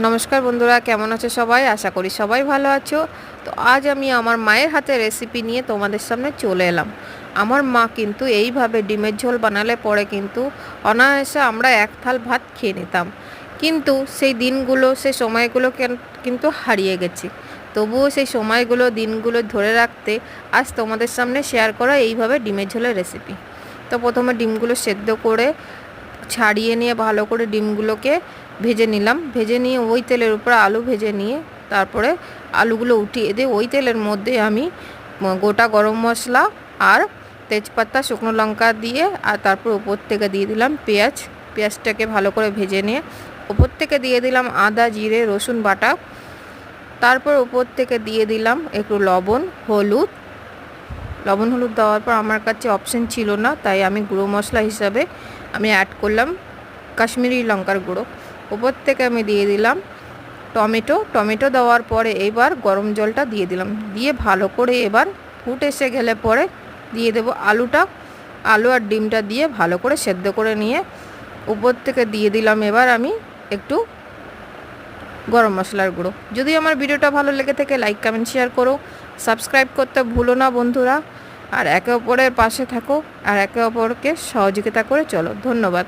নমস্কার বন্ধুরা, কেমন আছো সবাই? আশা করি সবাই ভালো আছো। তো আজ আমি আমার মায়ের হাতে রেসিপি নিয়ে তোমাদের সামনে চলে এলাম। আমার মা কিন্তু এইভাবে ডিমের ঝোল বানালে পরে কিন্তু অনায়াসে আমরা এক থাল ভাত খেয়ে নিতাম। কিন্তু সেই দিনগুলো, সেই সময়গুলো কিন্তু হারিয়ে গেছি। তবুও সেই সময়গুলো, দিনগুলো ধরে রাখতে আজ তোমাদের সামনে শেয়ার করা এইভাবে ডিমের ঝোলের রেসিপি। তো প্রথমে ডিমগুলো সেদ্ধ করে ছাড়িয়ে নিয়ে ভালো করে ডিমগুলোকে ভেজে নিলাম। ভেজে নিয়ে ওই তেলের উপর আলু ভেজে নিয়ে তারপরে আলুগুলো উঠিয়ে দিয়ে ওই তেলের মধ্যে আমি গোটা গরম মশলা আর তেজপাতা, শুকনো লঙ্কা দিয়ে আর তারপর উপর থেকে দিয়ে দিলাম পেঁয়াজটাকে ভালো করে ভেজে নিয়ে উপর থেকে দিয়ে দিলাম আদা, জিরে, রসুন বাটা। তারপর উপর থেকে দিয়ে দিলাম একটু লবণ হলুদ দেওয়ার পর আমার কাছে অপশন ছিল না, তাই আমি গুঁড়ো মশলা হিসাবে আমি অ্যাড করলাম কাশ্মীরি লঙ্কার গুঁড়ো। উপর থেকে আমি দিয়ে দিলাম টমেটো দেওয়ার পরে এবার গরম জলটা দিয়ে দিলাম। দিয়ে ভালো করে এবার ফুট এসে গেলে পরে দিয়ে দেব আলু আর ডিমটা দিয়ে ভালো করে সেদ্ধ করে নিয়ে উপর থেকে দিয়ে দিলাম এবার আমি একটু গরম মশলার গুঁড়ো। যদি আমার ভিডিওটা ভালো লেগে থাকে লাইক, কমেন্ট, শেয়ার করো, সাবস্ক্রাইব করতে ভুলো না বন্ধুরা। আর একে অপরের পাশে থাকো আর একে অপরকে সহযোগিতা করে চলো। ধন্যবাদ।